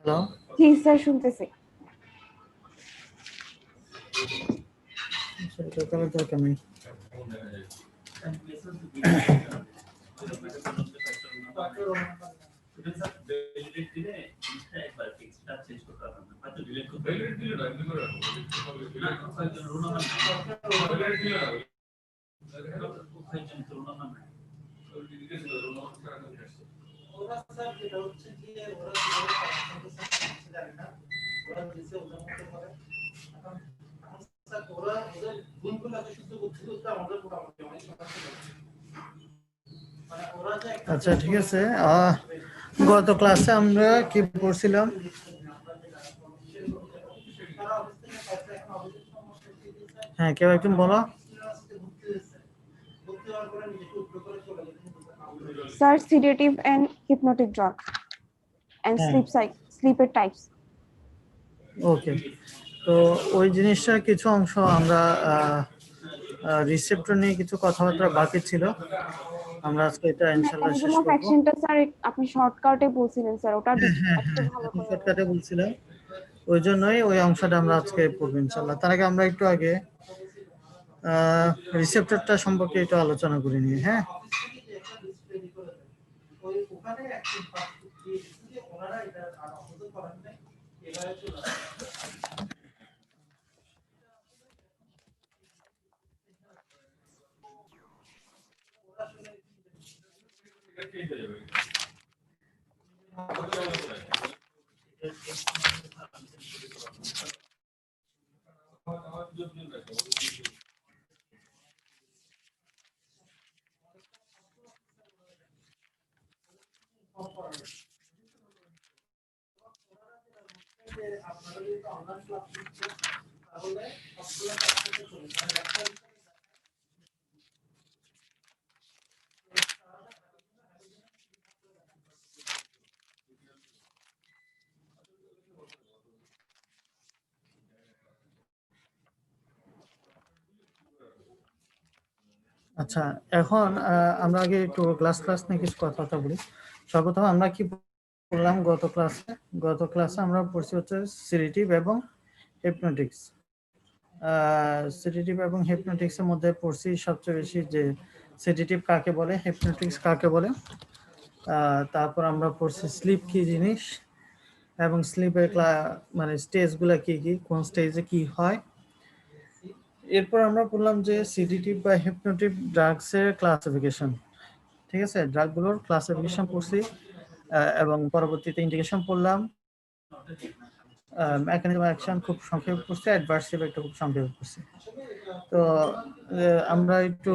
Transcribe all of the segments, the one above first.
Hello, জি sir, শুনতেছি। সেটা করার দরকার নেই। আচ্ছা, ঠিক আছে। গত ক্লাসে আমরা কি পড়ছিলাম? হ্যাঁ, কেউ একজন বলো। Sir, sedative and hypnotic drug and হ্যাঁ, স্লিপের টাইপস। ওকে। তো ওই জিনিসটার কিছু অংশ আমরা রিসেপ্টর নিয়ে কিছু কথাবার্তা বাকি ছিল, আমরা আজকে এটা ইনশাল্লাহ মেকানিজম শেষ অফ করবো। অ্যাকশনটা স্যার আপনি শর্টকাটে বলছিলেন স্যার, ওটা একটু ভালো এখন করে শর্টকাটে বলছিলাম, ওই জন্যই ওই অংশটা আমরা আজকে পড়বো ইনশাল্লাহ। তার আগে আমরা একটু আগে রিসেপ্টরটা সম্পর্কে একটু আলোচনা করে নিই। হ্যাঁ, আচ্ছা। এখন আমরা আগে একটু ক্লাস নিয়ে কিছু কথাবার্তা বলি। সর্বপ্রথম আমরা কি বললাম গত ক্লাসে আমরা পড়ছি হচ্ছে সিডেটিভ এবং হিপনোটিক্স। সিডেটিভ এবং হিপনোটিক্স এর মধ্যে পড়ছি সবচেয়ে বেশি যে সিডেটিভ কাকে বলে, হিপনোটিক্স কাকে বলে। তারপর আমরা পড়ছি স্লিপ কি জিনিস এবং স্লিপের মানে স্টেজগুলো কি কি, কোন স্টেজে কি হয়। এরপর আমরা বললাম যে সিডেটিভ বা হিপনোটিভ ড্রাগসের ক্লাসিফিকেশন। ঠিক আছে, ড্রাগগুলোর ক্লাসিফিকেশন পড়ছি এবং পরবর্তীতে ইন্ডিকেশন পড়লাম, মেকানিজম অ্যাকশন খুব সংক্ষেপে পড়ছি, অ্যাডভার্স ইফেক্ট খুব সংক্ষেপে পড়ছি। তো আমরা একটু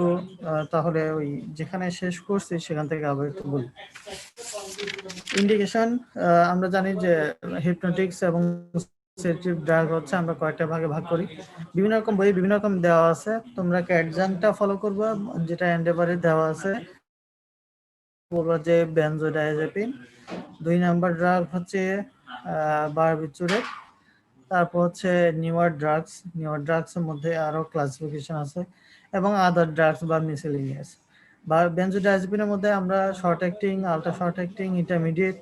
তাহলে ওই যেখানে শেষ করছি সেখান থেকে আবার একটু বলি। ইন্ডিকেশন, আমরা জানি যে হিপনোটিক্স এবং সেডেটিভ ড্রাগ হচ্ছে আমরা কয়েকটা ভাগে ভাগ করি। বিভিন্ন রকম বই বিভিন্ন রকম দেওয়া আছে, তোমরা ক্যাডজানটা ফলো করবে যেটা এন্ডেভারে দেওয়া আছে, বলবো যে বেনজোডায়াজেপিন। 2 নাম্বার ড্রাগ হচ্ছে বারবিচুরেট। তারপর হচ্ছে নিউয়ার ড্রাগসের মধ্যে আরো ক্লাসিফিকেশন আছে এবং আদার ড্রাগস বা মিসেলেনিয়াস। বা বেনজোডায়াজেপিনের মধ্যে আমরা short acting, ultra short acting, intermediate,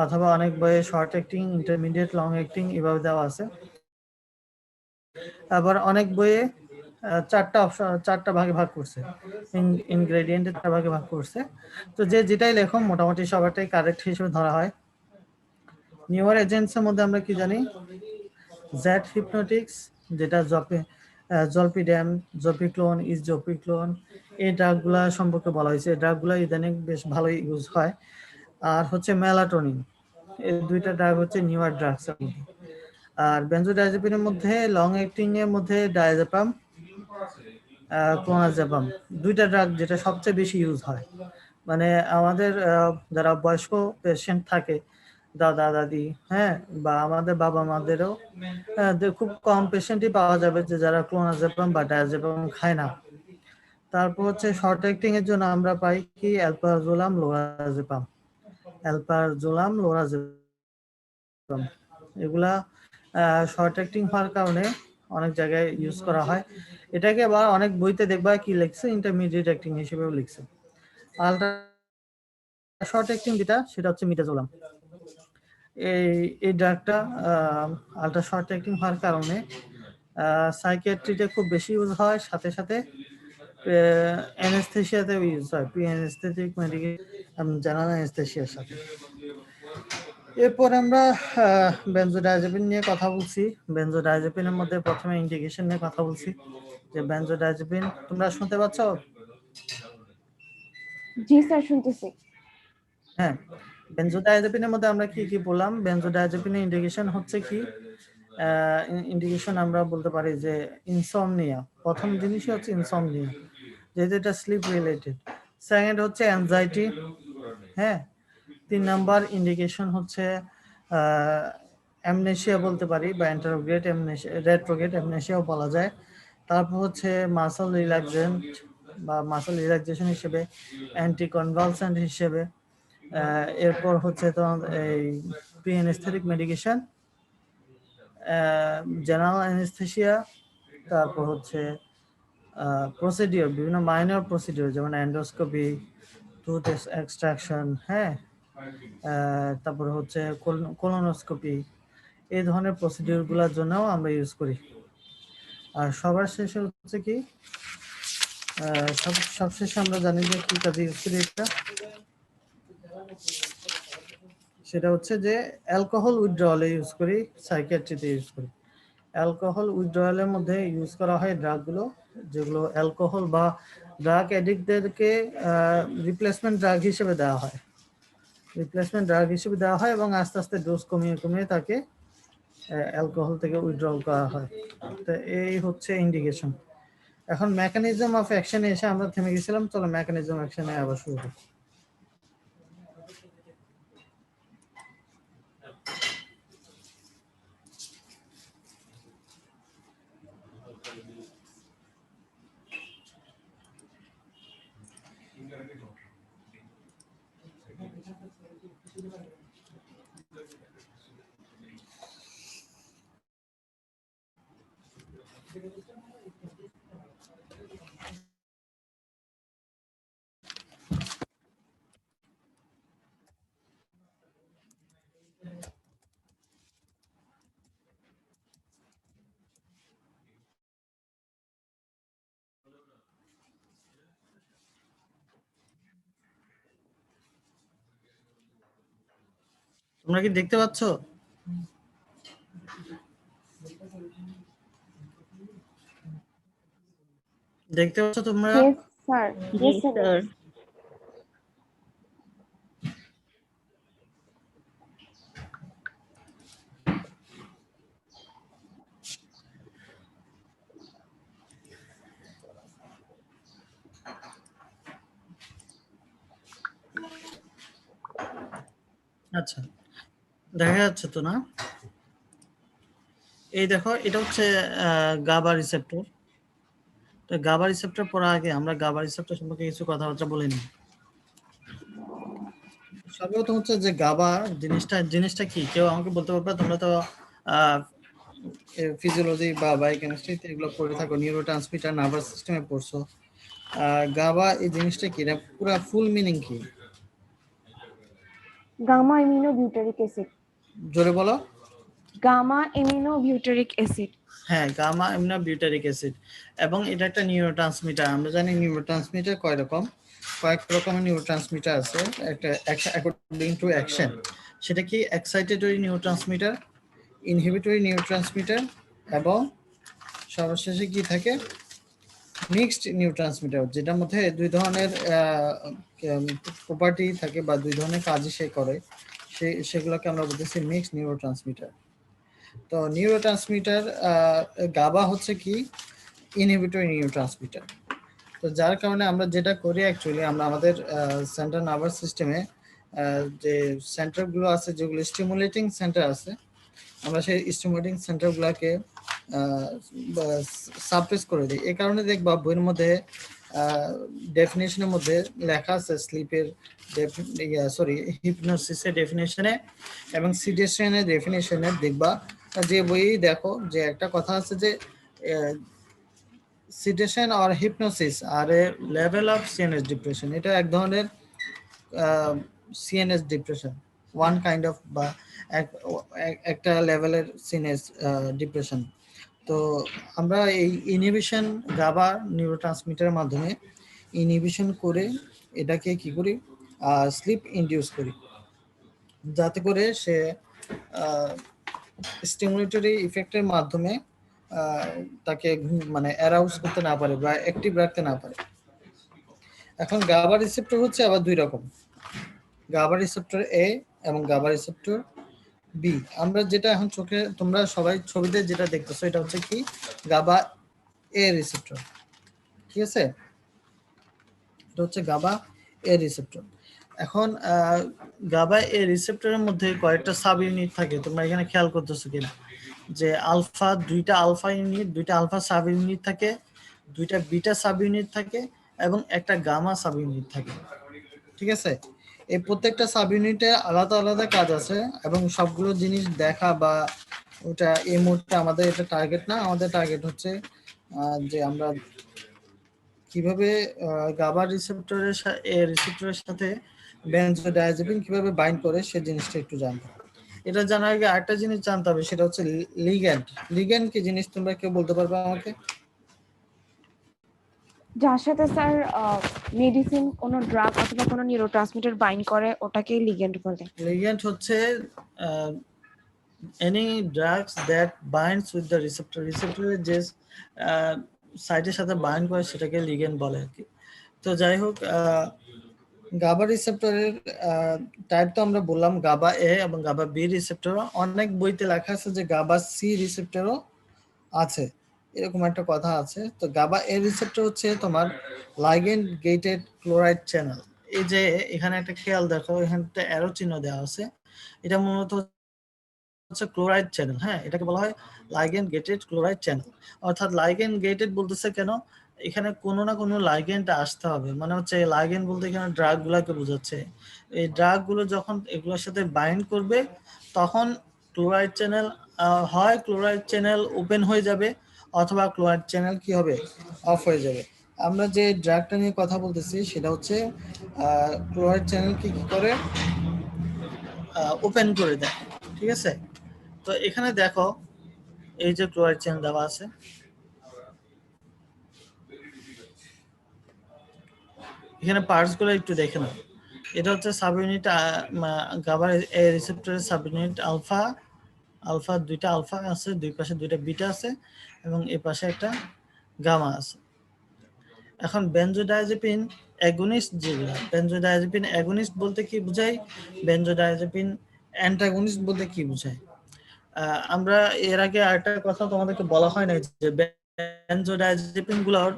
অথবা অনেক বইয়ে short acting, intermediate, long acting এভাবে দেওয়া আছে। আবার অনেক বইয়ে চারটা ভাগে ভাগ করছে, ইনগ্রেডিয়েন্টের 4 ভাগে ভাগ করছে। তো যে যেটাই লেখো মোটামুটি সবারটাই কারেক্ট হিসেবে ধরা হয়। নিউয়ার এজেন্টসের মধ্যে আমরা কি জানি, জ্যাট হিপনোটিক্স, যেটা জলপিড্যাম, জপিক্লোন, ইসজপিক্লোন, এই ড্রাগগুলা সম্পর্কে বলা হয়েছে। ড্রাগগুলা ইদানিং বেশ ভালোই ইউজ হয়। আর হচ্ছে মেলাটোনিন, এই দুইটা ড্রাগ হচ্ছে নিউয়ার ড্রাগস এর মধ্যে। আর বেনজোডায়াজেপিনের মধ্যে লং অ্যাক্টিং এর মধ্যে ডায়াজেপাম, ক্লোনাজেপাম, দুইটা ড্রাগ যেটা সবচেয়ে বেশি ইউজ হয়। মানে আমাদের যারা বয়স্ক পেশেন্ট থাকে, দাদা দাদি, হ্যাঁ, বা আমাদের বাবা মাদেরও খুব কম পেশেন্টই পাওয়া যাবে যে যারা ক্লোনাজেপাম বা ডায়াজেপাম খায় না। তারপর হচ্ছে শর্ট অ্যাক্টিং এর জন্য আমরা পাই কি অ্যালপ্রাজোলাম, লোরাজেপাম, এগুলা শর্ট অ্যাক্টিং হওয়ার কারণে অনেক জায়গায় ইউজ করা হয়। এটাকে আবার অনেক বইতে দেখবা কি লিখছে, ইন্টারমিডিয়েট অ্যাক্টিং হিসেবেও লিখছে। আলট্রা শর্ট অ্যাক্টিং যেটা, সেটা হচ্ছে মিটাজোলাম। এই ড্রাগটা আল্ট্রা শর্ট অ্যাক্টিং হওয়ার কারণে সাইকিয়াট্রিতে খুব বেশি ইউজ হয়, সাথে সাথে অ্যানেস্থেসিয়াতেও ইউজ হয়, প্রি অ্যানেস্থেটিক মেডিকেশন এবং জেনারেল অ্যানেস্থেসিয়ার সাথে। এরপর আমরা বেনজোডাইজাপিন নিয়ে কথা বলছি। বেনজোডাইজাপিনের মধ্যে প্রথমে ইন্ডিকেশন নিয়ে কথা বলছি যে বেনজোডাইজাপিন তোমরা শুনতে পাচ্ছ? জি স্যার, শুনতেছি। হ্যাঁ, বেনজোডাইজাপিনের মধ্যে আমরা কি কি বললাম? বেনজোডাইজাপিনের ইন্ডিকেশন হচ্ছে কি, ইন্ডিকেশন আমরা বলতে পারি যে ইনসমনিয়া, প্রথম জিনিসই হচ্ছে ইনসমনিয়া, যেহেতু এটা স্লিপ রিলেটেড। সেকেন্ড হচ্ছে অ্যাংজাইটি। হ্যাঁ, 3 নাম্বার ইন্ডিকেশন হচ্ছে অ্যামনেশিয়া বলতে পারি, বা ইন্টারোগ্রেট অ্যামনেশিয়া, রেট্রোগ্রেট অ্যামনেশিয়াও বলা যায়। তারপর হচ্ছে মাসল রিল্যাক্সেন্ট বা মাসল রিল্যাক্সেশন হিসেবে, অ্যান্টি কনভালসেন্ট হিসেবে। এরপর হচ্ছে তোমার এই pre anaesthetic medication, general anaesthesia, তারপর হচ্ছে প্রসিডিওর, বিভিন্ন মাইনর প্রসিডিওর যেমন এন্ডোস্কোপি, টুথ এক্সট্রাকশন, হ্যাঁ, তারপরে হচ্ছে কোলোনোস্কোপি, এই ধরনের প্রসিডিওর গুলোর জন্যও আমরা ইউজ করি। আর সবার শেষে হচ্ছে কি, সবশেষে আমরা জানি যে কি কাজে ইউজ করি এটা, সেটা হচ্ছে যে অ্যালকোহল উইথড্রয়ালে ইউজ করি, সাইকিয়াট্রিতে ইউজ করি। অ্যালকোহল উইথড্রয়ালের মধ্যে ইউজ করা হয় ড্রাগগুলো যেগুলো অ্যালকোহল বা ড্রাগ অ্যাডিক্টদেরকে রিপ্লেসমেন্ট ড্রাগ হিসেবে দেওয়া হয়, রিপ্লেসমেন্ট ড্রাগ হিসেবে দেওয়া হয় এবং আস্তে আস্তে ডোজ কমিয়ে কমিয়ে তাকে অ্যালকোহল থেকে উইথড্রল করা হয়। তো এই হচ্ছে ইন্ডিকেশন। এখন মেকানিজম অফ অ্যাকশনে এসে আমরা থেমে গেছিলাম, চলো মেকানিজম অ্যাকশনে আবার শুরু করি। তোমরা কি দেখতে পাচ্ছ? দেখতে পাচ্ছ তোমরা? ইয়েস স্যার, জি ইয়েস স্যার। স্যার। আচ্ছা, দেখা যাচ্ছে তো না? এই দেখো, এটা হচ্ছে গাবা রিসেপ্টর। তো গাবা রিসেপ্টর পড়ার আগে আমরা গাবা রিসেপ্টর সম্পর্কে কিছু কথাবার্তা বলে নিই। সর্বপ্রথম হচ্ছে যে গাবা জিনিসটা কি, কেউ আমাকে বলতে পারবে? তোমরা তো ফিজিওলজি বা বায়োকেমিস্ট্রিতে এগুলো পড়ে থাকো, নিউরো ট্রান্সমিটার, নার্ভাস সিস্টেমে পড়ছো। গাবা এই জিনিসটা কি, এটা পুরো ফুল মিনিং কি? Gamma aminobutyric acid. জোরে বলো। Gamma aminobutyric acid. হ্যাঁ, গামা অ্যামিনোবিউটারিক অ্যাসিড। এবং এটা একটা নিউরো ট্রান্সমিটার। আমরা জানি নিউরো ট্রান্সমিটার কয়েক রকমের নিউরো ট্রান্সমিটার আছে, একটা অ্যাকর্ডিং টু অ্যাকশন। সেটা কি excitatory neuro transmitter, inhibitory neuro transmitter, এবং সর্বশেষে কি থাকে, মিক্সড নিউরো ট্রান্সমিটার, যেটার মধ্যে দুই ধরনের প্রপার্টি থাকে বা দুই ধরনের কাজই সে করে, সেগুলোকে আমরা বলতেছি মিক্সড নিউরো ট্রান্সমিটার। তো নিউরো ট্রান্সমিটার গাবা হচ্ছে কি ইনহিবিটরি নিউরো ট্রান্সমিটার। তো যার কারণে আমরা যেটা করি অ্যাকচুয়ালি, আমরা আমাদের সেন্ট্রাল নার্ভাস সিস্টেমে যে সেন্টারগুলো আছে, যেগুলো স্টিমুলেটিং সেন্টার আছে, আমরা সেই স্টিমুলেটিং সেন্টারগুলোকে সাপ্রেস করে দিই। এই কারণে দেখবা বইয়ের মধ্যে ডেফিনেশনের মধ্যে লেখা আছে স্লিপের হিপনোসিসের ডেফিনেশনে এবং সিডেশনের ডেফিনেশনে দেখবা, যে বইয়েই দেখো যে একটা কথা আছে যে সিডেশন আর হিপনোসিস আর a level of CNS depression. এটা এক ধরনের CNS depression. One kind of বা একটা লেভেলের সিনেস ডিপ্রেশন। তো আমরা এই ইনহিবিশন গাবা নিউরোট্রান্সমিটারের মাধ্যমে ইনহিবিশন করে এটাকে কি করি, স্লিপ ইনডিউস করি, যাতে করে সে স্টিমুলেটরি ইফেক্টের মাধ্যমে তাকে মানে অ্যারাউজ করতে না পারে বা অ্যাক্টিভ রাখতে না পারে। এখন গাবা রিসেপ্টর হচ্ছে আবার দুই রকম, গাবা রিসেপ্টর এ এবং গাবা রিসেপ্টর বি। আমরা যেটা এখন চোখে তোমরা সবাই ছবিতে যেটা দেখতেছো এটা হচ্ছে কি গাবা এ রিসেপ্টর, ঠিক আছে, এটা হচ্ছে গাবা এ রিসেপ্টর। এখন গাবা এ রিসেপ্টরের মধ্যে কয়েকটা সাব ইউনিট থাকে, তোমরা এখানে খেয়াল করতেছো কিনা, যে দুইটা আলফা ইউনিট, দুইটা আলফা সাব ইউনিট থাকে, দুইটা বিটা সাব ইউনিট থাকে এবং একটা গামা সাব ইউনিট থাকে, ঠিক আছে। এই প্রত্যেকটা সাব ইউনিটে আলাদা আলাদা কাজ আছে এবং সবগুলো জিনিস দেখা বা ওটা এই মুহূর্তে আমাদের এটা টার্গেট না। আমাদের টার্গেট হচ্ছে যে আমরা কিভাবে গাবা রিসেপ্টরের সাথে বেনজোডায়াজেপিন কিভাবে বাইন্ড করে সে জিনিসটা একটু জানতে হবে। এটা জানার আগে আরেকটা জিনিস জানতে হবে, সেটা হচ্ছে লিগ্যান্ড। লিগ্যান্ড কি জিনিস তোমরা কেউ বলতে পারবে আমাকে? যার সাথে স্যার মেডিসিন কোনো ড্রাগ অথবা কোনো নিউরোট্রান্সমিটার বাইন্ড করে ওটাকে লিগ্যান্ড বলে। লিগ্যান্ড হচ্ছে any drugs that binds with the রিসেপ্টরের যে সাইটের সাথে বাইন্ড করে সেটাকে লিগ্যান্ড বলে আর কি। তো যাই হোক, গাবা রিসেপ্টরের টাইপ তো আমরা বললাম গাবা এ এবং গাবা বি রিসেপ্টর। অনেক বইতে লেখা আছে যে গাবা সি রিসেপ্টরও আছে, এরকম একটা কথা আছে। তো গাবা এ রিসেপ্টর হচ্ছে তোমার লাইগেন্ড গেটেড ক্লোরাইড চ্যানেল। এই যে এখানে একটা খেয়াল দেখো, এখানে একটা অ্যারো চিহ্ন দেওয়া আছে, এটা মূলত হচ্ছে ক্লোরাইড চ্যানেল। হ্যাঁ, এটাকে বলা হয় লাইগেন্ড গেটেড ক্লোরাইড চ্যানেল। অর্থাৎ লাইগেন্ড গেটেড বলতেছে কেন, এখানে কোনো না কোনো লাইগেন্ড আসতে হবে, মানে হচ্ছে লাইগেন্ড বলতে এখানে ড্রাগ গুলাকে বোঝাচ্ছে। এই ড্রাগ গুলো যখন এগুলোর সাথে বাইন্ড করবে তখন ক্লোরাইড চ্যানেল হয় ক্লোরাইড চ্যানেল ওপেন হয়ে যাবে অথবা ক্লোরাইড চ্যানেল কি হবে, অফ হয়ে যাবে। আমরা যে ড্রাগটা নিয়ে কথা বলতেছি সেটা হচ্ছে ক্লোরাইড চ্যানেলকে কি করে, ওপেন করে দেয়, ঠিক আছে। তো এখানে দেখো এই যে ক্লোরাইড চ্যানেল দেওয়া আছে, এখানে পার্টস গুলো একটু দেখে নাও। এটা হচ্ছে সাব ইউনিট গাবা এ রিসেপ্টরের সাব ইউনিট আলফা। আলফা দুইটা আলফা আছে, দুই পাশে দুইটা বিটা আছে এবং এই পাশে একটা গামা আছে। এখন বেনজোডায়াজেপিন অ্যাগনিস্ট যেগুলো, বেনজোডায়াজেপিন অ্যাগনিস্ট বলতে কি বোঝায়, বেনজোডায়াজেপিন অ্যান্টাগনিস্ট বলতে কি বোঝায়। আমরা এর আগে আরেকটা কথা তোমাদেরকে বলা হয় না, যে বেনজোডায়াজেপিন গুলোর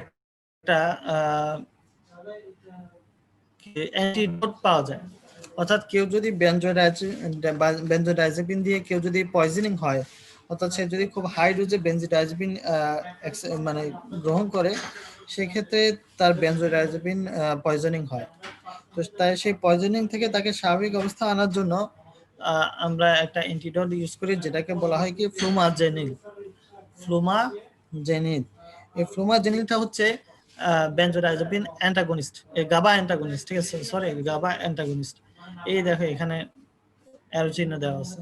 একটা অ্যান্টিডোট পাওয়া যায়। অর্থাৎ কেউ যদি বেনজোডায়াজেপিন দিয়ে কেউ যদি পয়জনিং হয়, অর্থাৎ সে যদি খুব হাই ডোজে বেনজোডায়াজেপিন মানে গ্রহণ করে, সেক্ষেত্রে তার বেনজোডায়াজেপিন পয়জনিং হয়। তো তাই সেই পয়জনিং থেকে তাকে স্বাভাবিক অবস্থা আনার জন্য আমরা একটা অ্যান্টিডোট ইউজ করি, যেটাকে বলা হয় কি ফ্লুমাজেনিল। ফ্লুমাজেনিল, এই ফ্লুমাজেনিলটা হচ্ছে বেনজোডায়াজেপিন অ্যান্টাগনিস্ট, গাবা অ্যান্টাগনিস্ট, ঠিক আছে, সরি গাবা অ্যান্টাগনিস্ট। এই দেখো এখানে অ্যারো চিহ্ন দেওয়া আছে।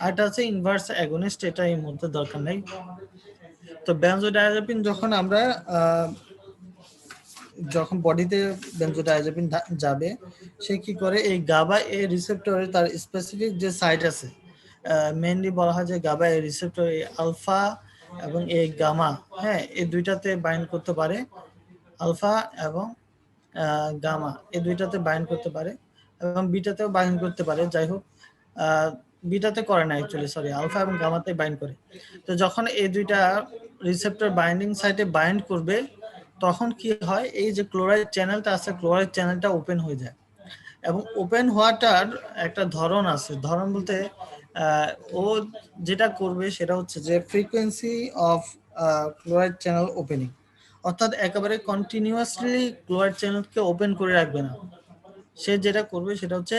আর এটা হচ্ছে ইনভার্স অ্যাগনিস্ট, এটা এই মুহূর্তে দরকার নেই। তো বেনজোডায়াজেপিন যখন আমরা যখন বডিতে বেনজোডায়াজেপিন যাবে, সে কি করে এই গাবা এ রিসেপ্টরে তার স্পেসিফিক যে সাইট আছে, মেইনলি বলা হয় যে গাবা এ রিসেপ্টর এই আলফা এবং এই গামা, হ্যাঁ, এই দুইটাতে বাইন্ড করতে পারে। আলফা এবং গামা এই দুইটাতে বাইন্ড করতে পারে এবং বিটাতেও বাইন্ড করতে পারে। যাই হোক, বিটাতে করে না অ্যাকচুয়ালি, সরি, আলফা এবং গামাতে বাইন্ড করে। তো যখন এই দুইটা রিসেপ্টর বাইন্ডিং সাইটে বাইন্ড করবে তখন কি হয়, এই যে ক্লোরাইড চ্যানেলটা আছে, ক্লোরাইড চ্যানেলটা ওপেন হয়ে যায়। এবং ওপেন হওয়াটার একটা ধরন আছে, ধরন বলতে ও যেটা করবে সেটা হচ্ছে যে frequency of chloride channel opening, অর্থাৎ একেবারে কন্টিনিউয়াসলি ক্লোরাইড চ্যানেলকে ওপেন করে রাখবে না। সে যেটা করবে সেটা হচ্ছে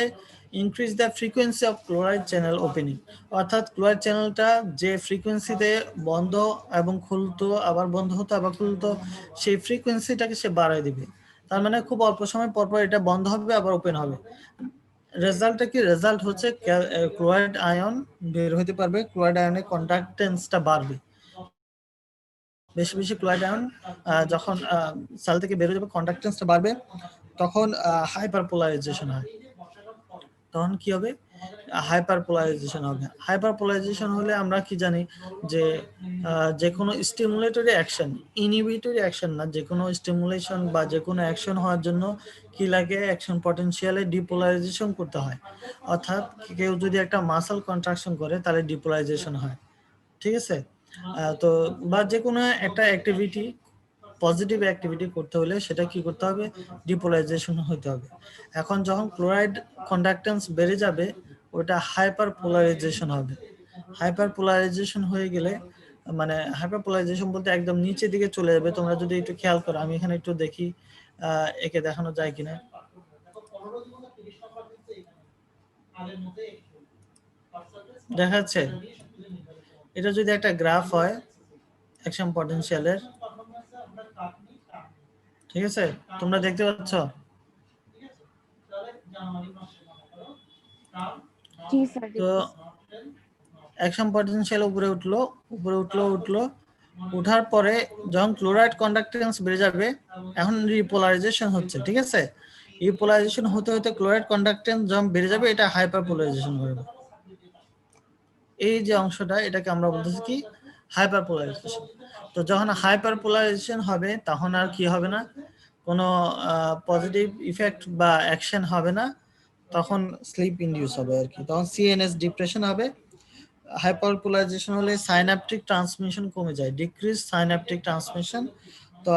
increase the frequency of chloride channel opening, অর্থাৎ ক্লোরাইড চ্যানেলটা যে ফ্রিকোয়েন্সিতে বন্ধ এবং খুলতো, আবার বন্ধ হতো আবার খুলতো, সেই ফ্রিকোয়েন্সিটাকে সে বাড়ায় দিবে। তার মানে খুব অল্প সময় পর পর এটা বন্ধ হবে আবার ওপেন হবে। রেজাল্টটা কি? রেজাল্ট হচ্ছে ক্লোরাইড আয়ন বের হতে পারবে, ক্লোরাইড আয়নের কন্ডাক্টেন্সটা বাড়বে। বেশি বেশি ক্লোরাইড আয়ন যখন সেল থেকে বের হয়ে যাবে, কন্ডাক্টেন্সটা বাড়বে, তখন হাইপার পোলারাইজেশন হয়। তখন কি হবে? হাইপার পোলারাইজেশন হবে। হাইপার পোলারাইজেশন হলে আমরা কি জানি যে যে কোনো স্টিমুলেটরি অ্যাকশন, ইনহিবিটরি অ্যাকশন না, যে কোনো স্টিমুলেশন বা যে কোনো অ্যাকশন হওয়ার জন্য কি লাগে? অ্যাকশন পটেনশিয়ালে ডিপোলারাইজেশন করতে হয়। অর্থাৎ কেউ যদি একটা মাসল কন্ট্রাকশন করে তাহলে ডিপোলারাইজেশন হয়, ঠিক আছে? তো বা যে কোনো একটা অ্যাক্টিভিটি, পজিটিভ অ্যাক্টিভিটি করতে হলে সেটা কি করতে হবে? ডিপোলারাইজেশন হতে হবে। এখন যখন ক্লোরাইড কন্ডাক্টেন্স বেড়ে যাবে, ওটা হাইপার পোলারাইজেশন হবে। হাইপার পোলারাইজেশন হয়ে গেলে, মানে হাইপার পোলারাইজেশন বলতে একদম নিচের দিকে চলে যাবে। তোমরা যদি একটু খেয়াল করো, আমি এখানে একটু দেখি একে দেখানো যায় কিনা। দেখা যাচ্ছে? এটা যদি একটা গ্রাফ হয় অ্যাকশন পটেনশিয়ালের, ঠিক আছে, তোমরা দেখতে পাচ্ছ? জি স্যার, তো দেখতেছি। অ্যাকশন পটেনশিয়াল উপরে উঠলো, উপরে উঠলো, উঠলো, উঠার পরে যখন ক্লোরাইড কন্ডাক্টেন্স বেড়ে যাবে, এখন রিপোলারাইজেশন হচ্ছে, ঠিক আছে? রিপোলারাইজেশন হতে হতে ক্লোরাইড কন্ডাক্টেন্স যখন বেড়ে যাবে, এটা হাইপার পোলারাইজেশন করবে। এই যে অংশটা, এটাকে আমরা বলতেছি কি? Hyper polarisation. তো যখন হাইপার পোলারাইজেশন হবে, তখন আর কি হবে না? কোনো পজিটিভ ইফেক্ট বা অ্যাকশন হবে না, তখন স্লিপ ইনডিউস হবে আর কি, তখন সিএনএস ডিপ্রেশন হবে। হাইপার পোলারাইজেশন হলে সাইন্যাপটিক ট্রান্সমিশন কমে যায়, ডিক্রিজ সাইন্যাপটিক ট্রান্সমিশন। তো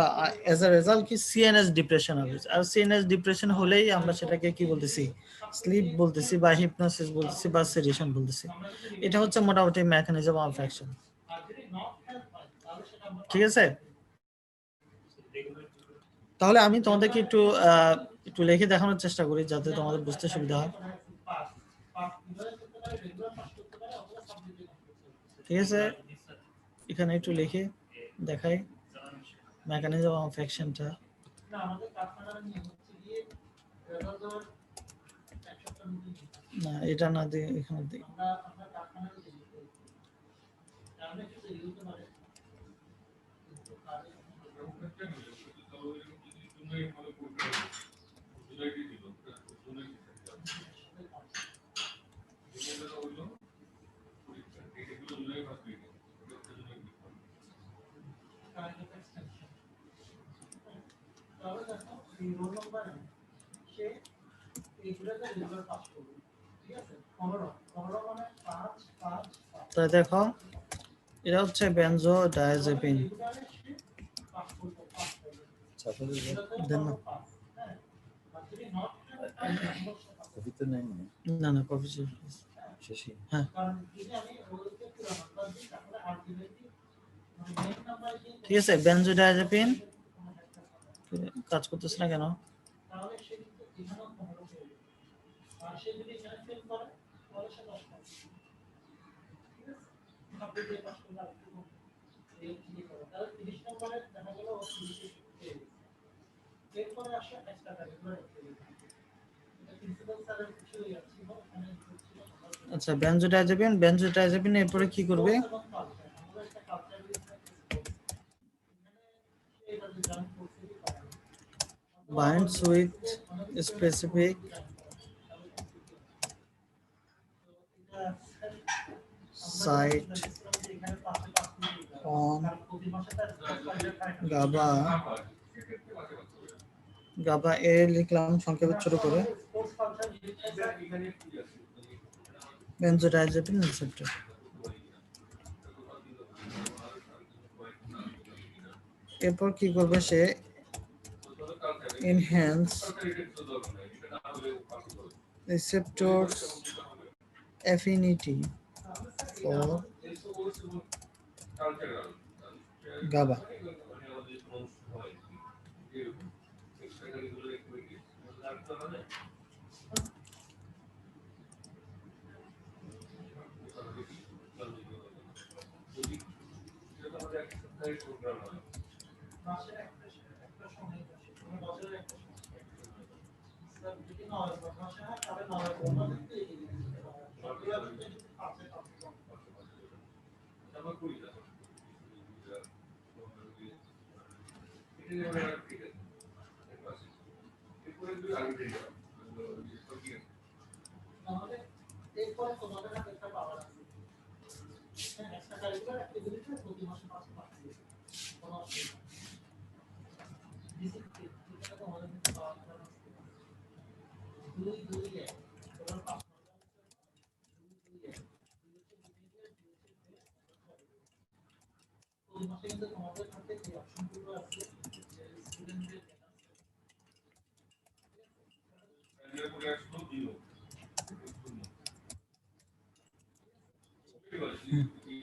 অ্যাজ আ রেজাল্ট কি? সিএনএস ডিপ্রেশন হবে। আর সিএনএস ডিপ্রেশন হলেই আমরা সেটাকে কি বলতেছি? স্লিপ বলতেছি, বা হিপনোসিস বলতেছি, বা সেডিশন বলতেছি। এটা হচ্ছে মোটামুটি মেকানিজম অফ অ্যাকশন, ঠিক আছে? তাহলে আমি তোমাদেরকে একটু একটু লিখে দেখানোর চেষ্টা করি যাতে তোমাদের বুঝতে সুবিধা হয়, ঠিক আছে? এখানে একটু লিখে দেখাই মেকানিজম অফ অ্যাকশনটা। না, এটা না দিয়ে এখানে দিই। তো দেখো, এটা হচ্ছে বেনজো ডায়াজেপিন। দেন না। না না, কফি শেষই। হ্যাঁ, ঠিক আছে। বেনজোডায়াজেপিন কাজ করতেছে না কেন? আচ্ছা, বেনজোডায়াজেপিন এরপরে কি করবে? binds with specific site on GABA, GABA A লিখলাম সংক্ষেপে ছোট করে, বেনজোডায়াজেপিন রিসেপ্টর। এরপর কি করবে সে? Enhance receptors affinity for GABA.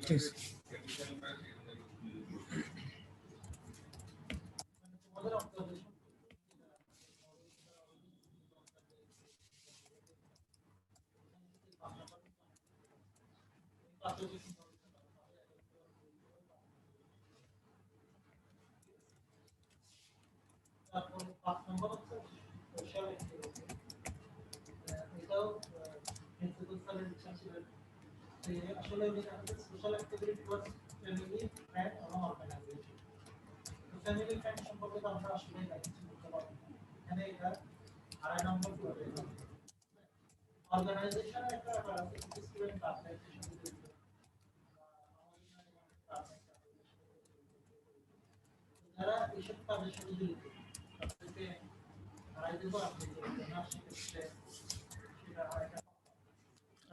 ঠিক আছে।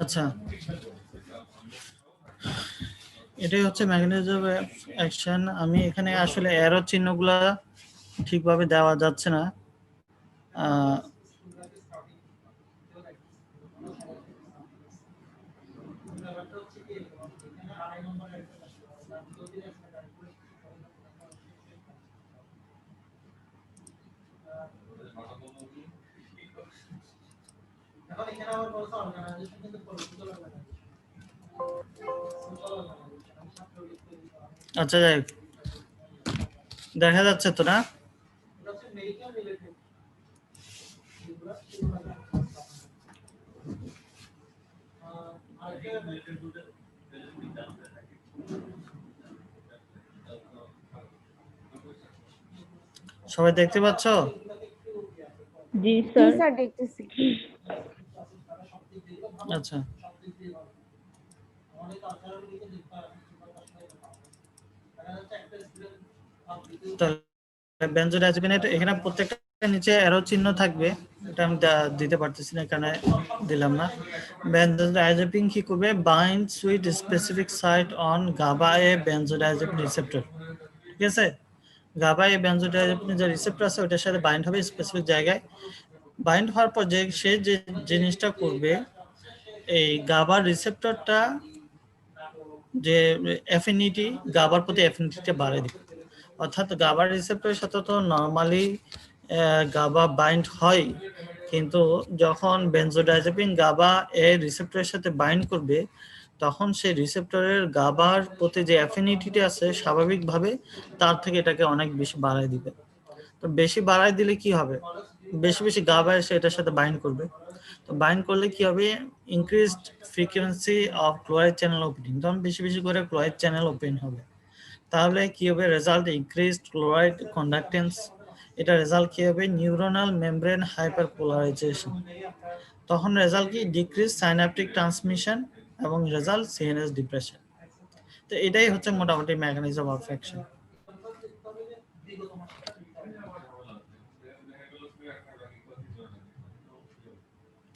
আচ্ছা, এটাই হচ্ছে মেকানিজম অফ অ্যাকশন। আমি এখানে আসলে অ্যারো চিহ্নগুলা ঠিকভাবে দেওয়া যাচ্ছে না। আচ্ছা, যাই হোক, দেখা যাচ্ছে তো না? সবাই দেখতে পাচ্ছ? জি জি স্যার। স্যার, দেখতেছি। আচ্ছা, তাহলে বেনজোডাইজেপিনের এখানে প্রত্যেকটা নিচে অ্যারো চিহ্ন থাকবে। এটা আমি দিতে পারতেছি না, এখানে দিলাম না। বেনজোডাইজেপিন কি করবে? Binds with specific site on GABA A benzodiazepine receptor. ঠিক আছে, গাবা এ বেনজোডাইজেপিনের যে রিসেপ্টর আছে ওটার সাথে বাইন্ড হবে স্পেসিফিক জায়গায়। বাইন্ড হওয়ার পর সে যে জিনিসটা করবে, এই গাবার রিসেপ্টরটা যে অ্যাফিনিটি, গাবার প্রতি অ্যাফিনিটিটা বাড়িয়ে দিবে। অর্থাৎ গাবার রিসেপ্টরের সাথে তো নর্মালি গাবা বাইন্ড হয়, কিন্তু যখন বেনজোডাইজেপিন গাবা এর রিসেপ্টরের সাথে বাইন্ড করবে, তখন সেই রিসেপ্টরের গাবার প্রতি যে অ্যাফিনিটিটা আছে স্বাভাবিকভাবে তার থেকে এটাকে অনেক বেশি বাড়ায় দিবে। তো বেশি বাড়ায় দিলে কি হবে? বেশি বেশি গাবা এসে এটার সাথে বাইন্ড করবে। তো বাইন্ড করলে কি হবে? Increased frequency of chloride channel opening, তখন বেশি বেশি করে ক্লোরাইড চ্যানেল ওপেন হবে। তাহলে কি হবে? Result increased chloride conductance. এটা রেজাল্ট কি হবে? Neuronal membrane hyperpolarisation. তখন রেজাল্ট কি? ডিক্রিজ সাইন্যাপটিক ট্রান্সমিশন এবং রেজাল্ট সিএনএস ডিপ্রেশন। তো এটাই হচ্ছে মোটামুটি মেকানিজম অফ অ্যাকশন।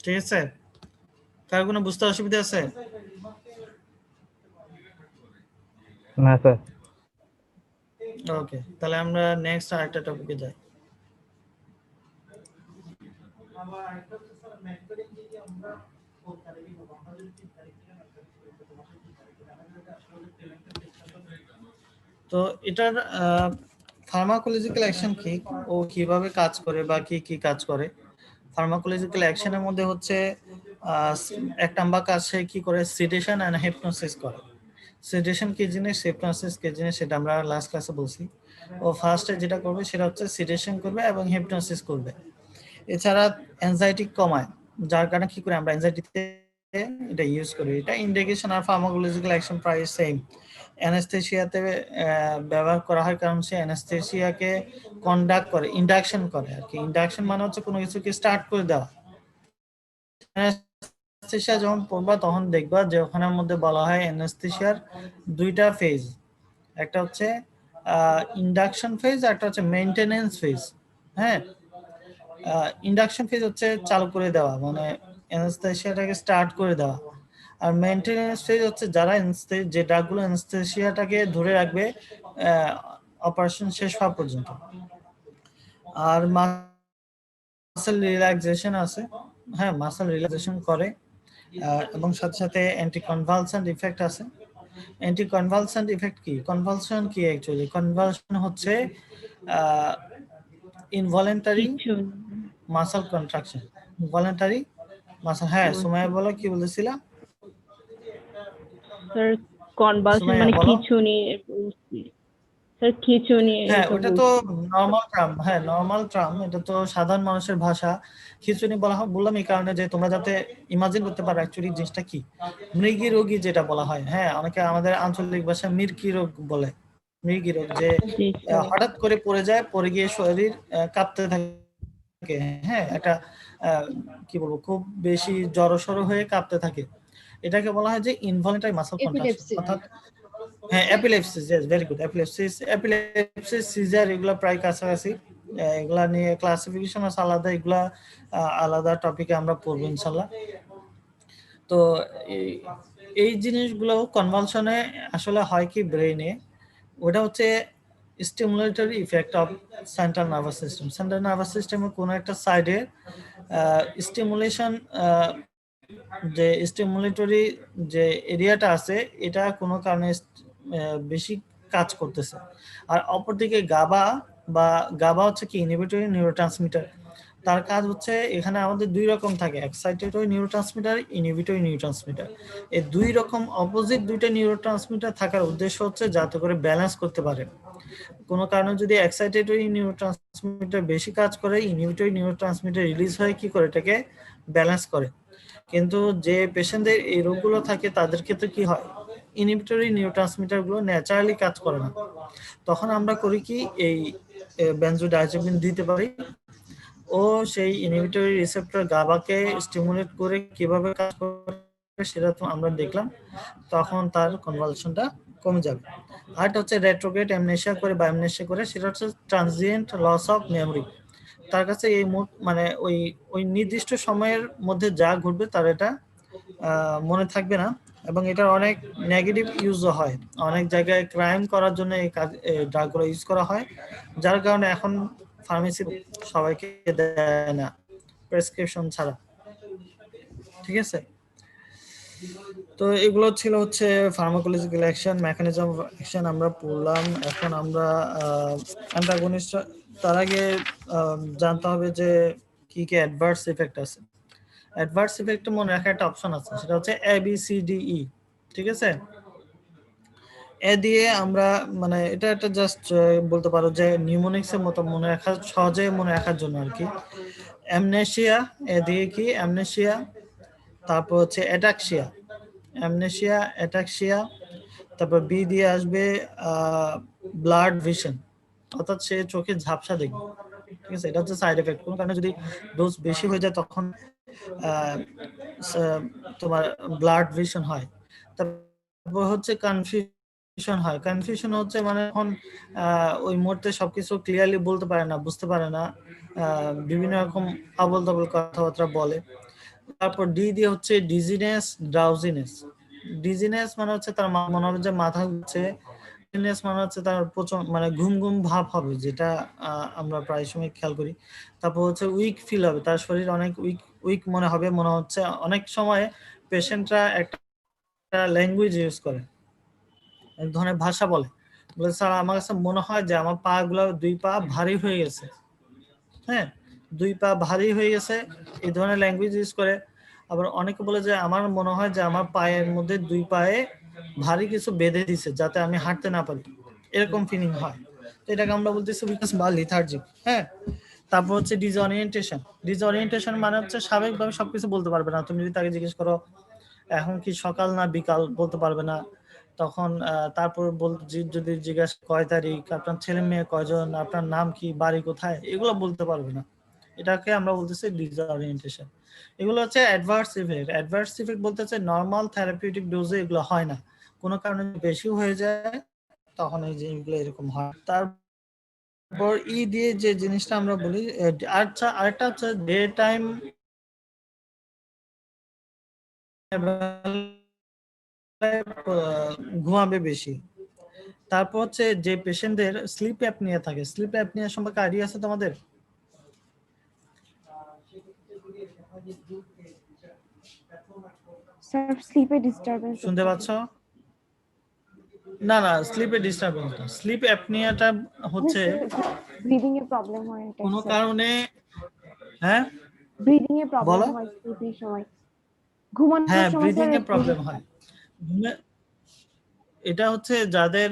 ঠিক আছে, কার কোনো বুঝতে অসুবিধা আছে? না স্যার। ওকে, তাহলে আমরা নেক্সট আরেকটা টপিকে যাই। তো এটার ফার্মাকোলজিক্যাল অ্যাকশন কি, ও কিভাবে কাজ করে বা কি কি কাজ করে? ফার্মাকোলজিক্যাল অ্যাকশনের মধ্যে হচ্ছে এক নাম্বার কাজ সে কি করে? সিডেশন এন্ড হিপনোসিস করে। সিডেশন কি জিনিস, হিপনোসিস কি জিনিস, সেটা আমরা লাস্ট ক্লাসে বলছি। ও ফার্স্টে যেটা করবে সেটা হচ্ছে সিডেশন করবে এবং হিপনোসিস করবে। এছাড়া অ্যাংজাইটি কমায়, যার কারণে কি করে আমরা অ্যাংজাইটিতে এটা ইউজ করি। এটা ইন্ডিকেশন আর ফার্মাকোলজিক্যাল অ্যাকশন প্রায় সেম। অ্যানেস্থেসিয়াতে ব্যবহার করা হয় কারণ সে অ্যানেস্থেসিয়াকে কন্ডাক্ট করে, ইন্ডাকশন করে আর কি। ইন্ডাকশন মানে হচ্ছে কোনো কিছুকে স্টার্ট করে দেওয়া। অ্যানেস্থেসিয়া যখন পড়বা তখন দেখবা যে ওখানের মধ্যে বলা হয় অ্যানেস্থেসিয়ার দুইটা ফেজ, একটা হচ্ছে ইন্ডাকশন ফেজ, একটা হচ্ছে মেইনটেনেন্স ফেজ। হ্যাঁ, ইন্ডাকশন ফেজ হচ্ছে চালু করে দেওয়া, মানে অ্যানেস্থেসিয়াটাকে স্টার্ট করে দেওয়া। আর মেইনটেনেন্স ফেজ হচ্ছে যারা যে ড্রাগগুলো অ্যানেস্থেসিয়াটাকে ধরে রাখবে অপারেশন শেষ হওয়া পর্যন্ত। আর মাসেল রিল্যাক্সেশন আছে, হ্যাঁ মাসেল রিল্যাক্সেশন করে, এবং সাথে সাথে অ্যান্টি কনভালসেন্ট ইফেক্ট আছে। অ্যান্টি কনভালসেন্ট ইফেক্ট কি? কনভালশন কি অ্যাকচুয়ালি? কনভালশন হচ্ছে ইনভলেন্টারি কিছু মাসল কন্ট্রাকশন, ভলেন্টারি মাসল। হ্যাঁ সুমাইয়া বলো, কি বলেছিলা? স্যার কনভালশন সুমাইয়া মানে বলো। খিঁচুনি, স্যার খিঁচুনি হ্যাঁ এটা ওটা তো নরমাল টার্ম, হ্যাঁ নরমাল টার্ম, এটা তো সাধারণ মানুষের ভাষা। খিঁচুনি বললাম এই কারণে যে তোমরা যাতে ইমাজিন করতে পারো অ্যাকচুয়ালি জিনিসটা কি। মৃগী রোগী যেটা বলা হয়, হ্যাঁ অনেকে আমাদের আঞ্চলিক ভাষায় মির্কি রোগ বলে। মৃগী রোগ যে জি স্যার। হঠাৎ করে পড়ে যায়, পড়ে গিয়ে শরীর কাঁপতে থাকে, হ্যাঁ একটা কি বলবো খুব বেশি জড়সড় হয়ে কাঁপতে থাকে, এটাকে বলা হয় যে ইনভলেন্টারি মাসল কন্ট্রাকশন। এপিলেপসি। অর্থাৎ হ্যাঁ অ্যাপিলেপসিস, ইয়েস ভেরি গুড, অ্যাপিলেপসিস সিজার এগুলা প্রায় কাছাকাছি। এগুলা নিয়ে ক্লাসিফিকেশন আছে আলাদা, এগুলা আলাদা টপিকে আমরা পড়বো ইনশাল্লাহ। তো এই জিনিসগুলো কনভালশনে আসলে হয় কি ব্রেইনে, ওটা হচ্ছে stimulatory effect of central nervous system. Central nervous সিস্টেমের কোনো একটা সাইডে স্টিমুলেশন, যে স্টিমুলেটরি যে এরিয়াটা আছে এটা কোনো কারণে বেশি কাজ করতেছে। আর অপরদিকে গাবা হচ্ছে কি ইনহিবিটরি নিউরোট্রান্সমিটার। তার কাজ হচ্ছে এখানে আমাদের দুই রকম থাকে, এক্সাইটেটরি নিউরোট্রান্সমিটার, ইনহিবিটরি নিউরোট্রান্সমিটার। এই দুই রকম অপোজিট দুইটা নিউরোট্রান্সমিটার থাকার উদ্দেশ্য হচ্ছে যাতে করে ব্যালেন্স করতে পারে। কোনো কারণে যদি এক্সাইটেটরি নিউরোট্রান্সমিটার বেশি কাজ করে, ইনহিবিটরি নিউরোট্রান্সমিটার রিলিজ হয় কি করে এটাকে ব্যালেন্স করে। কিন্তু যে পেশেন্টদের এই রোগগুলো থাকে তাদের ক্ষেত্রে কি হয়, ইনহিবিটরি নিউরোট্রান্সমিটার গুলো ন্যাচারালি কাজ করে না। তখন আমরা করি কি, এই বেনজোডাইজাপিন দিতে পারি। ও সেই ইনহিবিটরি রিসেপ্টর গাবাকে স্টিমুলেট করে কিভাবে কাজ করে সেটা তো আমরা দেখলাম, তখন তার কনভালশনটা কমে যাবে। আরেকটা হচ্ছে রেট্রোগ্রেড অ্যামনেসিয়া করে বা অ্যামনেসিয়া করে, সেটা হচ্ছে ট্রানজিয়েন্ট লস অফ মেমরি। তার কাছে এই মানে ওই নির্দিষ্ট সময়ের মধ্যে যা ঘটবে তার এটা মনে থাকবে না। এবং এটার অনেক নেগেটিভ ইউজও হয়, অনেক জায়গায় ক্রাইম করার জন্য এই ড্রাগগুলো ইউজ করা হয়, যার কারণে এখন ফার্মেসি সবাইকে দেয় না প্রেসক্রিপশন ছাড়া। ঠিক আছে, তো এগুলো ছিল হচ্ছে pharmacological action, mechanism of action আমরা পড়লাম। এখন আমরা অ্যান্টাগনিস্ট, তার আগে জানতে হবে যে কি কি অ্যাডভার্স ইফেক্ট আছে। অ্যাডভার্স ইফেক্ট মনে রাখার একটা অপশন আছে, সেটা হচ্ছে ABCDE। ঠিক আছে, এ দিয়ে আমরা মানে এটা একটা জাস্ট বলতে পারো যে নিউমোনিক্স এর মতো মনে রাখা, সহজে মনে রাখার জন্য আর কি। অ্যামনেসিয়া, এ দিয়ে কি অ্যামনেসিয়া, তারপর হচ্ছে অ্যাটাক্সিয়া, অ্যামনেসিয়া অ্যাটাক্সিয়া। তারপর বি দিয়ে আসবে ব্লাড ভিশন, অর্থাৎ সে চোখে ঝাপসা দেখবে। ঠিক আছে, এটা হচ্ছে সাইড এফেক্ট। কোনো কারণে যদি ডোজ বেশি হয়ে যায় তখন তোমার ব্লাড ভিশন হয়। তারপর হচ্ছে কনফিউশন হয়। কনফিউশন হচ্ছে মানে এখন ওই মুহূর্তে সবকিছু ক্লিয়ারলি বলতে পারে না, বুঝতে পারে না, বিভিন্ন রকম আবল তাবল কথাবার্তা বলে। তারপর ডি দিয়ে হচ্ছে ডিজিনেস ড্রাউজিনেস। ডিজিনেস মানে হচ্ছে তার মনে হবে যে মাথা ঘুরছে, ড্রাউজিনেস মানে হচ্ছে তার প্রচন্ড মানে ঘুম ঘুম ভাব হবে, যেটা আমরা প্রায় সময় খেয়াল করি। তারপর হচ্ছে উইক ফিল হবে, তার শরীর অনেক উইক মনে হবে, মনে হচ্ছে অনেক সময় পেশেন্টরা একটা ল্যাঙ্গুয়েজ ইউজ করে, এক ধরনের ভাষা বলে স্যার আমার কাছে মনে হয় যে আমার পা গুলো দুই পা ভারী হয়ে গেছে। হ্যাঁ, দুই পা ভারী হয়ে গেছে, এই ধরনের ল্যাঙ্গুয়েজ ইউজ করে। আবার অনেকে বলে যে আমার মনে হয় যে আমার পায়ের মধ্যে দুই পায়ে ভারী কিছু বেঁধে দিছে যাতে আমি হাঁটতে না পারি, এরকম ফিলিং হয়। তো এটাকে আমরা বলতেছি উইকনেস বা লিথার্জিক। হ্যাঁ, তারপর হচ্ছে ডিসঅরিয়েন্টেশন মানে হচ্ছে স্বাভাবিকভাবে সবকিছু বলতে পারবে না। তুমি যদি তাকে জিজ্ঞেস করো এখন কি সকাল না বিকাল, বলতে পারবে না। তখন তারপর যদি জিজ্ঞাসা কয় তারিখ, আপনার ছেলে মেয়ে কয়জন, আপনার নাম কি, বাড়ি কোথায়, এগুলো বলতে পারবে না। এটাকে আমরা বলতেছি ডিসঅরিয়েন্টেশন। এগুলো হচ্ছে অ্যাডভার্স ইফেক্ট বলতে হচ্ছে নর্মাল থেরাপিউটিক ডোজে এগুলো হয় না, কোনো কারণে বেশি হয়ে যায় তখন এই যে এগুলো এরকম হয়। তারপর দিয়ে যে জিনিসটা আমরা বলি, আচ্ছা আরেকটা হচ্ছে ডে টাইম ঘুমাবে বেশি। তারপর হচ্ছে যে পেশেন্টদের স্লিপ অ্যাপনিয়া থাকে, স্লিপ অ্যাপনিয়া সম্পর্কে আইডিয়া আছে তোমাদের? স্যার স্লিপে ডিস্টারবেন্স শুনতে পাচ্ছ? না না, স্লিপে ডিস্টারবেন্স না, স্লিপ অ্যাপনিয়াটা হচ্ছে ব্রিদিং এ প্রবলেম হয় এটা কোনো স্যার। কারণে, হ্যাঁ ব্রিদিং এ প্রবলেম বলো। হয় স্লিপের সময়, ঘুমানোর হ্যাঁ, সময় ব্রিদিং স্যার এ প্রবলেম হয়। এটা হচ্ছে যাদের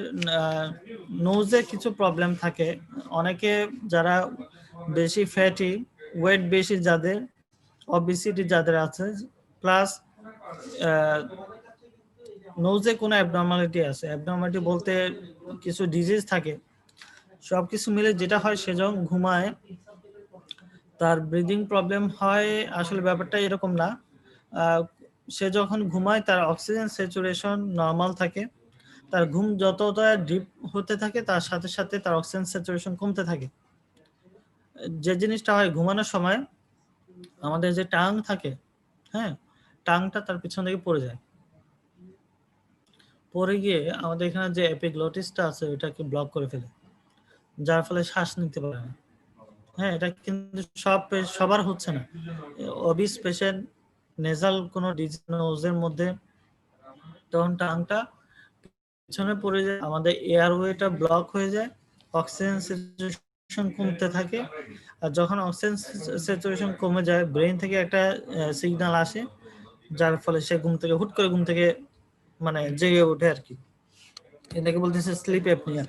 নোজে কিছু প্রবলেম থাকে, অনেকে যারা বেশি ফ্যাটি, ওয়েট বেশি যাদের, অবিসিটি যাদের আছে, প্লাস নোজে কোনো অ্যাবনর্মালিটি আছে, অ্যাবনর্মালিটি বলতে কিছু ডিজিজ থাকে, সবকিছু মিলে যেটা হয় সে যখন ঘুমায় তার ব্রিদিং প্রবলেম হয়। আসলে ব্যাপারটা এরকম না, সে যখন ঘুমায় তার অক্সিজেন স্যাচুরেশন নর্মাল থাকে, তার ঘুম যতটা ডিপ হতে থাকে তার সাথে সাথে তার অক্সিজেন স্যাচুরেশন কমতে থাকে। যে জিনিসটা হয় ঘুমানোর সময় আমাদের যে টাং থাকে, হ্যাঁ, টাংটা তার পিছন দিকে পড়ে যায়, পড়ে গিয়ে আমাদের এখানে যে এপিগ্লটিসটা আছে ওটাকে ব্লক করে ফেলে, যার ফলে শ্বাস নিতে পারে না। হ্যাঁ, এটা কিন্তু সবার হচ্ছে না। অবিস পেশেন্ট, নেজাল কোনো ডিজিজের মধ্যে তখন টাংটা পিছনে পড়ে যায়, আমাদের এয়ারওয়েটা ব্লক হয়ে যায়, অক্সিজেন স্যাচুরেশন কমতে থাকে। আর যখন অক্সিজেন স্যাচুরেশন কমে যায় ব্রেন থেকে একটা সিগন্যাল আসে, যার ফলে সে হুট করে ঘুম থেকে মানে জেগে ওঠে আর কি। এটাকে বলতেছে স্লিপ অ্যাপনিয়া।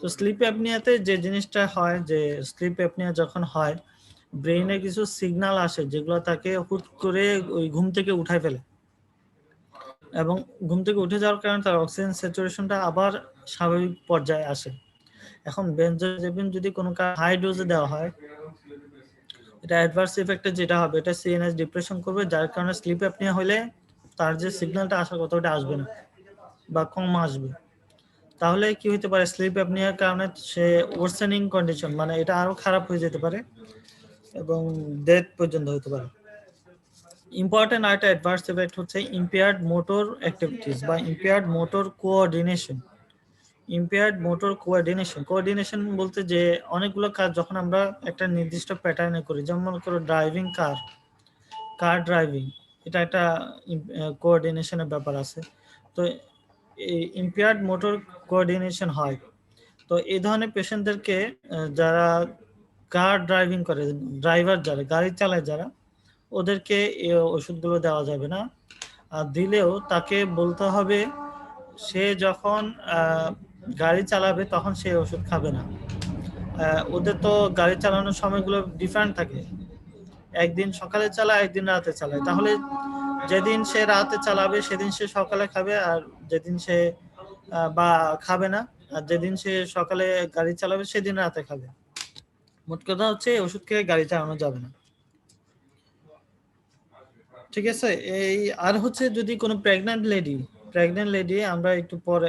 তো স্লিপ অ্যাপনিয়াতে যে জিনিসটা হয়, যে স্লিপ অ্যাপনিয়া যখন হয় ব্রেইনে কিছু সিগন্যাল আসে যেগুলো তাকে হুট করে ওই ঘুম থেকে উঠায় ফেলে, এবং ঘুম থেকে উঠে যাওয়ার কারণে তার অক্সিজেন স্যাচুরেশনটা আবার স্বাভাবিক পর্যায়ে আসে। এখন বেনজোডিয়াজিপিন যদি কোনো হাই ডোজে দেওয়া হয়, এটা অ্যাডভার্স ইফেক্টে যেটা হবে, এটা সিএনএস ডিপ্রেশন করবে, যার কারণে স্লিপ অ্যাপনিয়া হলে তার যে সিগন্যালটা আসার কথা ওটা আসবে না বা কম আসবে। তাহলে কি হতে পারে, স্লিপ অ্যাপনিয়ার কারণে সে ওয়ার্সেনিং কন্ডিশন, মানে এটা আরো খারাপ হয়ে যেতে পারে এবং ডেথ পর্যন্ত হতে পারে। ইম্পর্টেন্ট আরেকটা অ্যাডভার্স ইফেক্ট হচ্ছে ইম্পেয়ার্ড মোটর অ্যাক্টিভিটিস বা ইম্পেয়ার্ড মোটর কোঅর্ডিনেশন। কোঅর্ডিনেশন বলতে যে অনেকগুলো কাজ যখন আমরা একটা নির্দিষ্ট প্যাটার্নে করি, যেমন মনে করো ড্রাইভিং, কার ড্রাইভিং, এটা একটা কোঅর্ডিনেশনের ব্যাপার আছে। তো এই ইম্পেয়ার্ড মোটর কোঅর্ডিনেশন হয়। তো এই ধরনের পেশেন্টদেরকে যারা কার ড্রাইভিং করে, ড্রাইভার যারা গাড়ি চালায় যারা, ওদেরকে এই ওষুধগুলো দেওয়া যাবে না। আর দিলেও তাকে বলতে হবে সে যখন গাড়ি চালাবে তখন সে ওষুধ খাবে না। ওদের তো গাড়ি চালানোর সময়গুলো ডিফারেন্ট থাকে, একদিন সকালে চালায় একদিন রাতে চালায়, তাহলে যেদিন সে রাতে চালাবে সেদিন সে সকালে খাবে, আর যেদিন সে বা খাবে না, আর যেদিন সে সকালে গাড়ি চালাবে সেদিন রাতে খাবে। মোট কথা হচ্ছে ওষুধ খেয়ে গাড়ি চালানো যাবে না, ঠিক আছে? এই আর হচ্ছে যদি কোনো প্রেগন্যান্ট লেডি, আমরা একটু পরে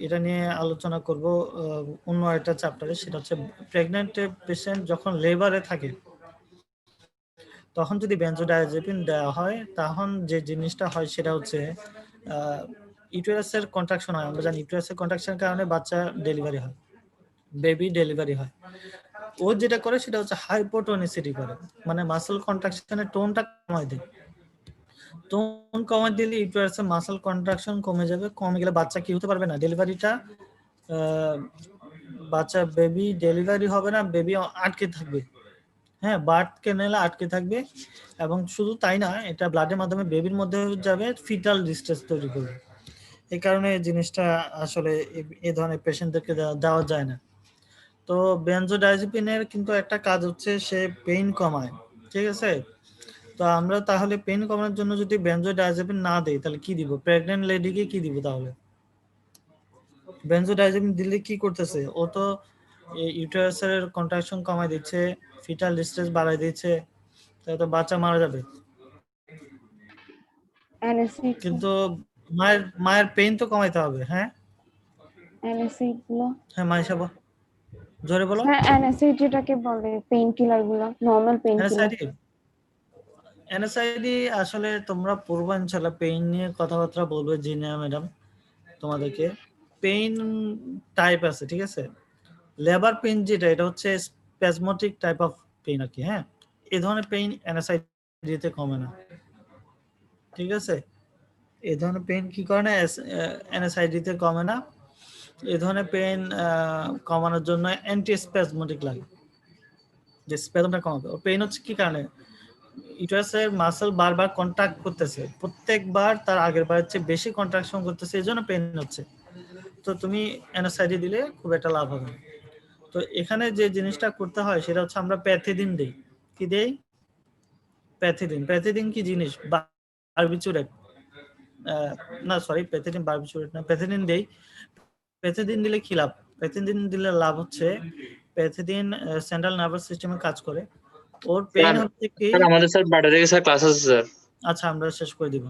এটা নিয়ে আলোচনা করব অন্য একটা চ্যাপ্টারে, সেটা হচ্ছে প্রেগন্যান্ট পেশেন্ট যখন লেবারে থাকে তখন যদি বেনজোডায়াজেপিন দেওয়া হয়, তখন যে জিনিসটা হয় সেটা হচ্ছে ইউটেরাসের কন্ট্রাকশন হয়। আমরা জানি ইউটেরাসের কন্ট্রাকশনের কারণে বাচ্চা ডেলিভারি হয়, বেবি ডেলিভারি হয়। ও যেটা করে সেটা হচ্ছে হাইপোটোনিসিটি করে, মানে মাসল কন্ট্রাকশনের টোনটা কমায় দেয়। টোন কমায় দিলে ইউটেরাসের মাসল কন্ট্রাকশন কমে যাবে, কমে গেলে বাচ্চা কি হতে পারবে না, ডেলিভারিটা বাচ্চা বেবি ডেলিভারি হবে না, বেবি আটকে থাকবে। হ্যাঁ, বার্থ ক্যানেলে আটকে থাকবে, এবং শুধু তাই না, এটা ব্লাডের মাধ্যমে বেবির মধ্যে যাবে, ফিটাল ডিস্ট্রেস তৈরি করবে। এই কারণে এই জিনিসটা আসলে এই ধরনের পেশেন্টদেরকে দেওয়া যায় না। তো বেনজোডাইজেপিনের কিন্তু একটা কাজ হচ্ছে সে পেইন কমায়, ঠিক আছে? তো আমরা তাহলে পেইন কমানোর জন্য যদি বেনজোডাইজেপিন না দেই তাহলে কি দিব? প্রেগন্যান্ট লেডিকে কি দিব তাহলে? বেনজোডাইজেপিন দিলে কি করতেছে? ও তো ইউটেরাসের কন্ট্রাকশন কমায় দিচ্ছে, ফিটাল ডিস্ট্রেস বাড়ায় দিচ্ছে, তাহলে তো বাচ্চা মারা যাবে। অ্যানাসিড কিন্তু মায়ের পেইন তো কমাইতে হবে। হ্যাঁ অ্যানাসিড গুলো হ্যাঁ মাইশা জোরে বলো। স্যার, অ্যানাসিড যেটাকে বলে পেইন কিলার গুলো, নরমাল পেইন কিলার। এনএসআইডি আসলে তোমরা পূর্ব ইনশাল্লাহ পেইন নিয়ে কথাবার্তা বলবে জিনিয়া ম্যাডাম তোমাদেরকে। পেইন টাইপ আছে, ঠিক আছে? লেবার পেইন যেটা, এটা হচ্ছে স্প্যাজমোটিক টাইপ অফ পেইন আর কি। হ্যাঁ, এই ধরনের পেইন এনএসআইডিতে কমে না, ঠিক আছে? এই ধরনের পেইন কি করে না, এনএসআইডিতে কমে না। এই ধরনের পেইন কমানোর জন্য অ্যান্টি স্প্যাজমোটিক লাগে, যে স্প্যাজমটা কমাবে। ওর পেইন হচ্ছে কি কারণে? ইউটেরাসের মাসল বারবার কন্ট্রাক্ট করতেছে, প্রত্যেকবার তার আগের বারের চেয়ে বেশি কন্ট্রাকশন করতেছে, এই জন্য পেইন হচ্ছে। তো তুমি এনএসআইডি দিলে খুব একটা লাভ হবে না। তো এখানে যে জিনিসটা করতে হয় সেটা হচ্ছে আমরা প্যাথিদিন দেই। কি দেই? প্যাথিদিন। প্যাথিদিন কি জিনিস? বারবিচুরেট, না সরি, প্যাথিদিন বারবিচুরেট না, প্যাথিদিন দেই। প্যাথিদিন দিলে কি লাভ? প্যাথিদিন দিলে লাভ হচ্ছে প্যাথিদিন সেন্ট্রাল নার্ভাস সিস্টেমে কাজ করে। ওর পেইন হচ্ছে কি, আমাদের স্যার ব্যাটারি স্যার ক্লাস আছে স্যার। আচ্ছা আমরা শেষ করে দিব।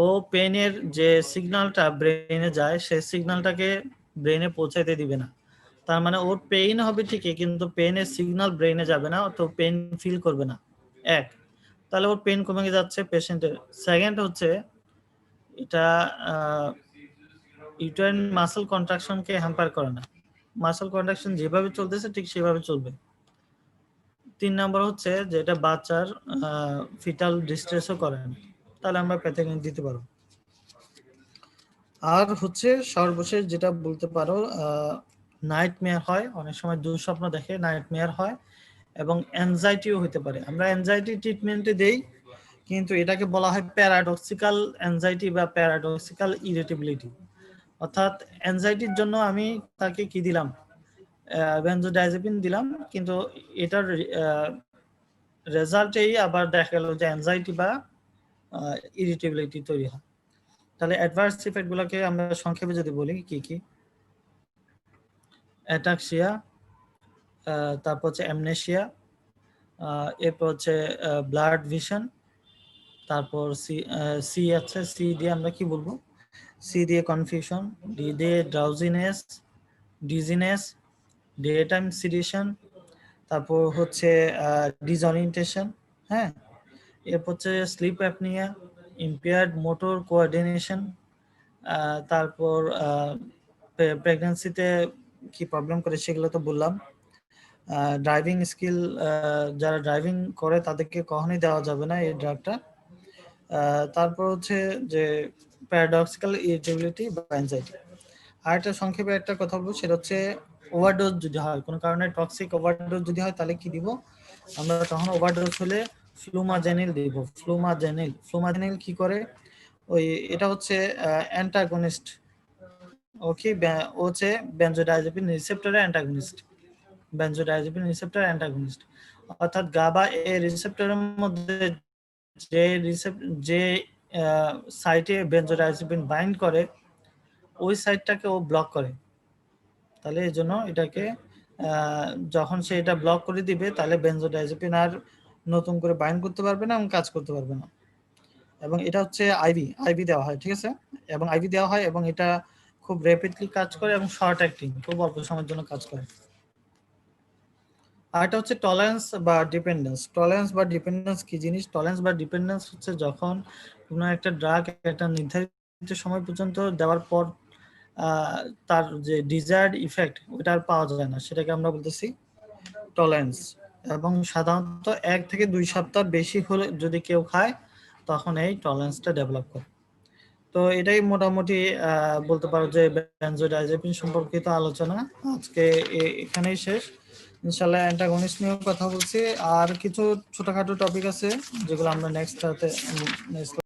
ও পেনের যে সিগন্যালটা ব্রেনে যায় সেই সিগন্যালটাকে ব্রেনে পৌঁছাইতে দিবে না। তার মানে ওর পেইন হবে ঠিকই, কিন্তু পেনের সিগন্যাল ব্রেনে যাবে না, তো পেইন ফিল করবে না। এক, তাহলে ওর পেইন কমে যাচ্ছে পেশেন্টের। সেকেন্ড হচ্ছে এটা ইউটেরাইন মাসল কন্ট্রাকশনকে হ্যাম্পার করে না, মাসল কন্ট্রাকশন যেভাবে চলতেছে ঠিক সেভাবে চলবে। 3 নম্বর হচ্ছে যে এটা বাচ্চার ফিটাল ডিস্ট্রেসও করে না, তাহলে আমরা প্যাথেগিন দিতে পারবো। আর হচ্ছে সর্বশেষ যেটা বলতে পারো, নাইটমেয়ার হয়, অনেক সময় দুঃস্বপ্ন দেখে, নাইটমেয়ার হয়, এবং অ্যাংজাইটিও হতে পারে। আমরা অ্যাংজাইটি ট্রিটমেন্টে দেই, কিন্তু এটাকে বলা হয় প্যারাডক্সিক্যাল অ্যাংজাইটি বা প্যারাডক্সিক্যাল ইরিটেবিলিটি। অর্থাৎ অ্যাংজাইটির জন্য আমি তাকে কি দিলাম? বেনজোডাইজেপিন দিলাম, কিন্তু এটার রেজাল্টেই আবার দেখা গেল যে অ্যাংজাইটি বা ইরিটেবিলিটি তৈরি হয়। তাহলে অ্যাডভার্স ইফেক্ট গুলোকে আমরা সংক্ষেপে যদি বলি কি কি: অ্যাটাক্সিয়া, তারপর হচ্ছে অ্যামনেশিয়া, এরপর হচ্ছে ব্লাড ভিশন, তারপর সি আছে, সি দিয়ে আমরা কি বলবো? সি দিয়ে কনফিউশন, ডি দিয়ে drowsiness, dizziness, day time sedation, তারপর হচ্ছে ডিসঅরিয়েন্টেশন। হ্যাঁ, এরপর হচ্ছে sleep apnoea, impaired motor coordination, তারপর প্রেগন্যান্সিতে কি প্রবলেম করে সেগুলো তো বললাম। ড্রাইভিং স্কিল, যারা ড্রাইভিং করে তাদেরকে কখনোই দেওয়া যাবে না এই ড্রাগটা। তারপর হচ্ছে যে প্যারাডক্সিক্যাল ইরিটেবিলিটি বা অ্যাংজাইটি। আর একটা সংক্ষেপে একটা কথা বলবো, সেটা হচ্ছে ওভারডোজ যদি হয়, কোনো কারণে টক্সিক ওভারডোজ যদি হয় তাহলে কি দিব আমরা? তখন ওভারডোজ হলে ফ্লুমাজেনিল দিব। ফ্লুমাজেনিল কি করে? ওই এটা হচ্ছে অ্যান্টাগনিস্ট, ওকে, হচ্ছে বেনজোডাইজেপিন রিসেপ্টরের অ্যান্টাগনিস্ট। বেনজোডাইজেপিন রিসেপ্টর অ্যান্টাগনিস্ট, অর্থাৎ গাবা এ রিসেপ্টরের মধ্যে যে সাইটে বেনজোডাইজেপিন বাইন্ড করে ওই সাইটটাকে ও ব্লক করে। তাহলে এই জন্য এটাকে যখন সে এটা ব্লক করে দিবে তাহলে বেনজোডাইজেপিন আর নতুন করে বাইন্ড করতে পারবে না এবং কাজ করতে পারবে না। এবং এটা হচ্ছে আইভি দেওয়া হয়, ঠিক আছে? এবং আইভি দেওয়া হয় এবং এটা খুব র্যাপিডলি কাজ করে এবং শর্ট অ্যাক্টিং, খুব অল্প সময়ের জন্য কাজ করে। আর এটা হচ্ছে টলারেন্স বা ডিপেন্ডেন্স। টলারেন্স বা ডিপেন্ডেন্স কি জিনিস? টলারেন্স বা ডিপেন্ডেন্স হচ্ছে যখন কোনো একটা ড্রাগ একটা নির্ধারিত সময় পর্যন্ত দেওয়ার পর তার যে ডিজায়ার্ড ইফেক্ট ওটা আর পাওয়া যায় না, সেটাকে আমরা বলতেছি টলারেন্স। এবং সাধারণত 1 থেকে 2 সপ্তাহ বেশি হলে যদি কেউ খায় তখন এই টলারেন্সটা ডেভেলপ করে। তো এটাই মোটামুটি বলতে পারো যে বেনজোডাইজেপিন সম্পর্কিত আলোচনা আজকে এখানেই শেষ। ইনশাআল্লাহ অ্যান্টাগনিস্ট নিয়েও কথা বলছি, আর কিছু ছোটখাটো টপিক আছে যেগুলো আমরা নেক্সট